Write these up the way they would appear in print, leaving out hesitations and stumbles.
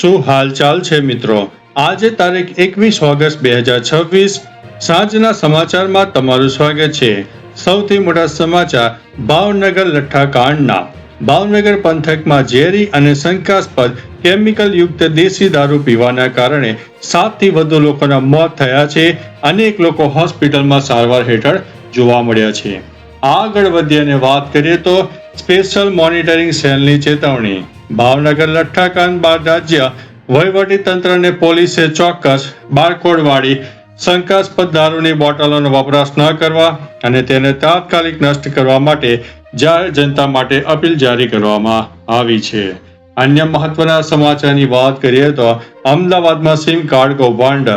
શું હાલચાલ છે મિત્રો? આજે તારીખ 21 ઓગસ્ટ 2026 સાંજના સમાચારમાં તમારું સ્વાગત છે. સૌથી મોટા સમાચાર ભાવનગર લઠ્ઠાકાંડના. ભાવનગર પંથકમાં ઝેરી અને શંકાસ્પદ કેમિકલ યુક્ત દેશી દારૂ પીવાના કારણે 7 થી વધુ લોકોના મોત થયા છે. અનેક લોકો હોસ્પિટલમાં સારવાર હેઠળ જોવા મળ્યા છે. આગળ વધીએ અને વાત કરીએ તો સ્પેશિયલ મોનિટરિંગ સેલની ચેતવણી. ભાવનગર લઠ્ઠાકાંડ બાદ રાજ્ય વહીવટીતંત્ર અને પોલીસે ચોક્કસ બારકોડવાળી શંકાસ્પદ દારૂની બોટલોનો વપરાશ ન કરવા અને તેને તાત્કાલિક નષ્ટ કરવા માટે જાહેર જનતા માટે અપીલ જારી કરવામાં આવી છે. અન્ય મહત્વના સમાચારની વાત કરીએ તો અમદાવાદમાં સિમ કાર્ડ કૌભાંડ.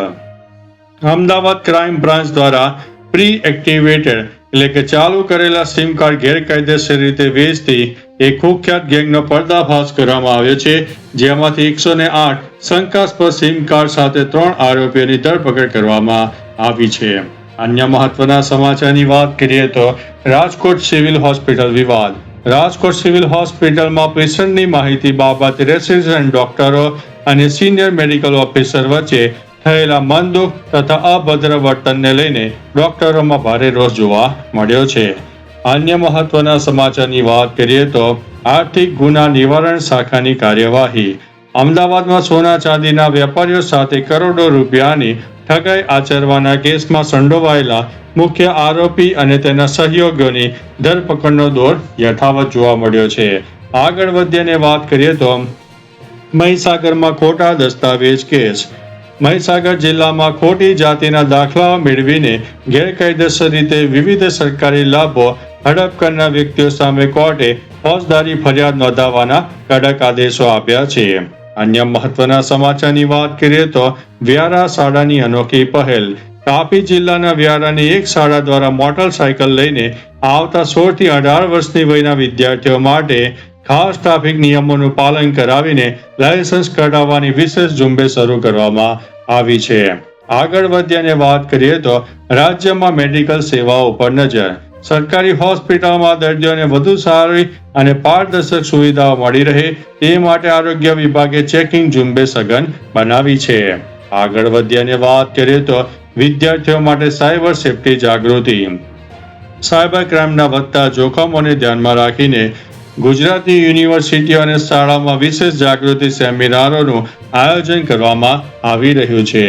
અમદાવાદ ક્રાઇમ બ્રાન્ચ દ્વારા પ્રી એક્ટિવેટેડ એટલે કે ચાલુ કરેલા સિમ કાર્ડ ગેરકાયદેસર રીતે વેચતી એક કુખ્યાત ગેંગનો પર્દાફાશ કરવામાં આવ્યો છે, જેમાંથી 108 શંકાસ્પદ સિમ કાર્ડ સાથે 3 આરોપીઓની ધરપકડ કરવામાં આવી છે. અન્ય મહત્વના સમાચારની વાત કરીએ તો રાજકોટ સિવિલ હોસ્પિટલ વિવાદ. રાજકોટ સિવિલ હોસ્પિટલમાં પેશન્ટની માહિતી બાબતે રેસિડેન્ટ ડોક્ટરો અને સિનિયર મેડિકલ ઓફિસર વચ્ચે થયેલા મનદુખ તથા અભદ્ર વર્તનને લઈને ડોક્ટરોમાં ભારે રોષ જોવા મળ્યો છે. અન્ય મહત્વના સમાચારની વાત કરીએ તો આર્થિક ગુના નિવારણ શાખાની કાર્યવાહી. અમદાવાદમાં સોના ચાંદીના વેપારીઓ સાથે કરોડો રૂપિયાની ઠગાઈ આચરવાના કેસમાં સંડોવાયેલા મુખ્ય આરોપી અને તેના સહયોગીઓની ધરપકડનો દોર યથાવત જોવા મળ્યો છે. આગળ વધીને વાત કરીએ તો મહીસાગરમાં ખોટા દસ્તાવેજ કેસ. મહીસાગર જિલ્લામાં ખોટી જાતિના દાખલાઓ મેળવીને ગેરકાયદેસર રીતે વિવિધ સરકારી લાભો હડપ કરનાર વ્યક્તિઓ સામે કોર્ટે ફોજદારી ફરિયાદ નોંધાવવાના કડક આદેશો આપ્યા છે. અન્ય મહત્વના સમાચારની વાત કરીએ તો વ્યારા શાળાની અનોખી પહેલ. તાપી જિલ્લાના વ્યારાની એક શાળા દ્વારા મોટરસાયકલ લઈને આવતા 16 થી 18 વર્ષની વયના વિદ્યાર્થીઓ માટે ખાસ ટ્રાફિક નિયમોનું પાલન કરાવીને લાયસન્સ કઢાવવાની વિશેષ ઝુંબેશ શરૂ કરવામાં આવી છે. આગળ વધીને વાત કરીએ તો રાજ્યમાં મેડિકલ સેવાઓ પર નજર. સરકારી હોસ્પિટલમાં દર્દીઓને વધુ સારી અને પારદર્શક સુવિધાઓ મળી રહે તે માટે આરોગ્ય વિભાગે ચેકિંગ ઝુંબેશ સઘન બનાવી છે. આગળ વધીને વાત કરીએ તો વિદ્યાર્થીઓ માટે સાયબર સેફટી જાગૃતિ. સાયબર ક્રાઇમના વધતા જોખમોને ધ્યાનમાં રાખીને ગુજરાતની યુનિવર્સિટીઓ અને શાળામાં વિશેષ જાગૃતિ સેમિનારોનું આયોજન કરવામાં આવી રહ્યું છે.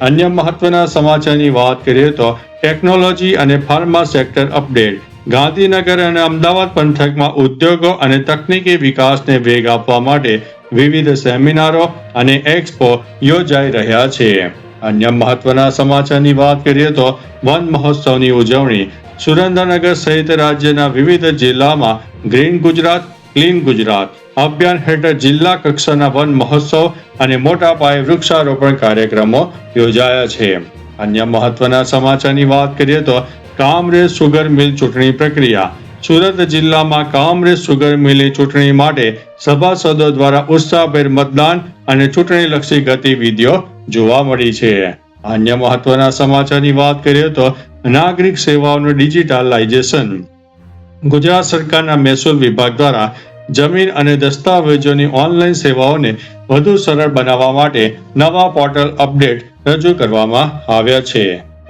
અન્ય મહત્વના સમાચારની વાત કરીએ તો ટેકનોલોજી અને ફાર્મા સેક્ટર અપડેટ. ગાંધીનગર અને અમદાવાદ પંથકમાં ઉદ્યોગો અને તકનીકી વિકાસને વેગ આપવા માટે વિવિધ સેમિનારો અને એક્સપો યોજાઈ રહ્યા છે. અન્ય મહત્વના સમાચારની વાત કરીએ તો વન મહોત્સવની ઉજવણી. સુરેન્દ્રનગર સહિત રાજ્યના વિવિધ જિલ્લામાં ગ્રીન ગુજરાત ક્લીન ગુજરાત અભિયાન હેઠળ જિલ્લા કક્ષાના વન મહોત્સવ અને મોટા પાયે વૃક્ષારોપણ કાર્યક્રમો યોજાયા છે. અન્ય મહત્વના સમાચારની વાત કરીએ તો કામરેજ સુગર મિલ ચૂંટણી પ્રક્રિયા. સુરત જિલ્લામાં કામરેજ સુગર મિલની ચૂંટણી માટે સભાસદો દ્વારા ઉત્સાહભેર મતદાન અને ચૂંટણીલક્ષી ગતિવિધિઓ જોવા મળી છે. અન્ય મહત્વના સમાચારની વાત કરીએ તો નાગરિક સેવાઓનું ડિજિટાલાઇઝેશન. ગુજરાત સરકારના મહેસૂલ વિભાગ દ્વારા જમીન અને દસ્તાવેજોની ઓનલાઈન સેવાઓને વધુ સરળ બનાવવા માટે નવા પોર્ટલ અપડેટ રજૂ કરવામાં આવ્યા છે.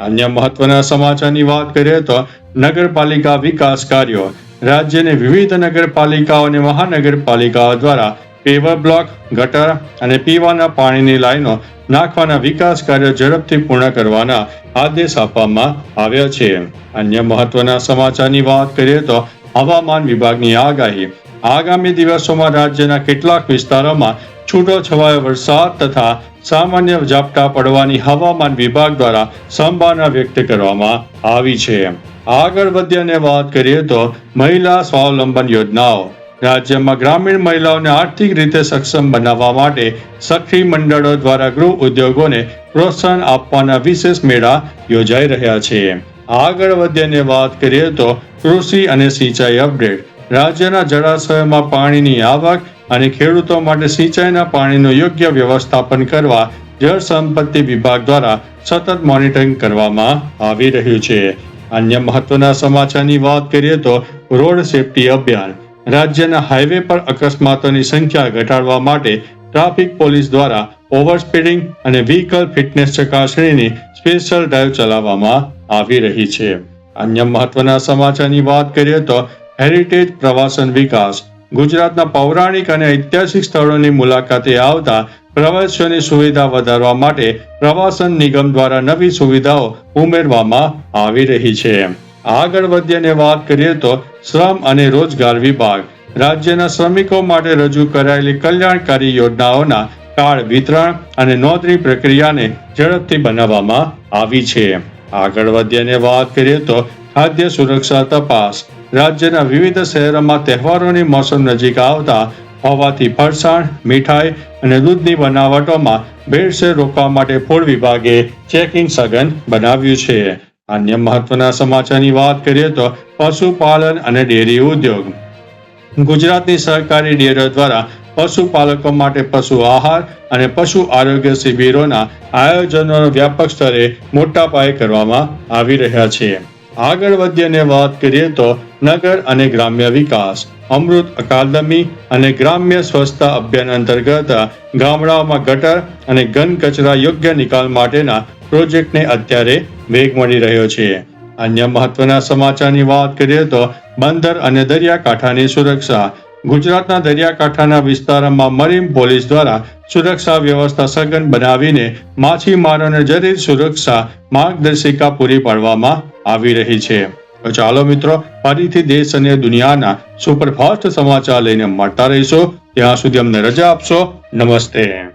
અન્ય મહત્વના સમાચારની વાત કરીએ તો નગરપાલિકા વિકાસ કાર્યો. રાજ્યની વિવિધ નગરપાલિકાઓ અને મહાનગરપાલિકાઓ દ્વારા પેવર બ્લોક, ગટર અને પીવાના પાણીની લાઈનો નાખવાના વિકાસ કાર્યો ઝડપથી પૂર્ણ કરવાના આદેશ આપવામાં આવ્યા છે. અન્ય મહત્વના સમાચારની વાત કરીએ તો હવામાન વિભાગની આગાહી. આગામી દિવસોમાં રાજ્યના કેટલાક વિસ્તારોમાં છૂટો છવાયો વરસાદ તથા સામાન્ય ઝાપટા પડવાની હવામાન વિભાગ દ્વારા સંભાવના વ્યક્ત કરવામાં આવી છે. આગળ વધીને વાત કરીએ તો મહિલા સ્વાવલંબન યોજનાઓ. રાજ્યમાં ગ્રામીણ મહિલાઓને આર્થિક રીતે સક્ષમ બનાવવા માટે સખી મંડળો દ્વારા ગૃહ ઉદ્યોગોને પ્રોત્સાહન આપવાના વિશેષ મેળા યોજાઈ રહ્યા છે. આગળ વધીને વાત કરીએ તો કૃષિ અને સિંચાઈ અપડેટ. રાજ્યના જળાશયોમાં પાણીની આવક અને ખેડૂતો માટે સિંચાઈના પાણીનું યોગ્ય વ્યવસ્થાપન કરવા જળ સંપત્તિ વિભાગ દ્વારા સતત મોનિટરિંગ કરવામાં આવી રહ્યું છે. અન્ય મહત્વના સમાચારની વાત કરીએ તો રોડ સેફટી અભિયાન. રાજ્યના હાઈવે પર અકસ્માતોની સંખ્યા ઘટાડવા માટે ટ્રાફિક પોલીસ દ્વારા ઓવર સ્પીડિંગ અને વ્હીકલ ફિટનેસ ચકાસણીની સ્પેશિયલ ડ્રાઈવ ચલાવવામાં આવી રહી છે. અન્ય મહત્વના સમાચારની વાત કરીએ તો હેરિટેજ પ્રવાસન વિકાસ. ગુજરાતના પૌરાણિક અને ઐતિહાસિક સ્થળોની મુલાકાતે આવતા પ્રવાસીઓની સુવિધા વધારવા માટે પ્રવાસન નિગમ દ્વારા નવી સુવિધાઓ ઉમેરવામાં આવી રહી છે. આગળ વધીને વાત કરીએ તો શ્રમ અને રોજગાર વિભાગ રાજ્યના શ્રમિકો માટે રજૂ કરાયેલી કલ્યાણકારી યોજનાઓના કાર્ડ વિતરણ અને નોંધણી પ્રક્રિયાને ઝડપથી બનાવવામાં આવી છે. આગળ વધીને વાત કરીએ તો ખાદ્ય સુરક્ષા તપાસ. રાજ્યના વિવિધ શહેરોમાં તહેવારોની મોસમ નજીક આવતા હોવાથી ફરસાણ, મીઠાઈ અને દૂધની બનાવટોમાં ભેળસેળ રોકવા માટે ફૂડ વિભાગે ચેકિંગ સઘન બનાવ્યું છે. અન્ય મહત્વના સમાચારની વાત કરીએ તો પશુપાલન અને ડેરી ઉદ્યોગ. ગુજરાતની સહકારી ડેરીઓ દ્વારા પશુપાલકો માટે પશુ આહાર અને પશુ આરોગ્ય શિબિરોના આયોજનો વ્યાપક સ્તરે મોટા પાયે કરવામાં આવી રહ્યા છે. આગળ વધીને વાત કરીએ તો નગર અને ગ્રામ્ય વિકાસ. અમૃત અકાદમી અને ગ્રામ્ય સ્વચ્છતા અભિયાન અંતર્ગત ગામડાઓમાં ગટર અને ઘન કચરા યોગ્ય નિકાલ માટેના પ્રોજેક્ટને અત્યારે વેગ મળી રહ્યો છે. અન્ય મહત્વના સમાચારની વાત કરીએ તો બંદર અને દરિયાકાંઠાની સુરક્ષા. ગુજરાતના દરિયાકાંઠાના વિસ્તારોમાં મરીન પોલીસ દ્વારા સુરક્ષા વ્યવસ્થા સઘન બનાવીને માછીમારોને જરૂરી સુરક્ષા માર્ગદર્શિકા પૂરી પાડવામાં આવી રહી છે. તો ચાલો મિત્રો, ફરીથી દેશ અને દુનિયાના સુપરફાસ્ટ સમાચાર લઈને મળતા રહીશું. ત્યાં સુધી અમને રજા આપશો. નમસ્તે.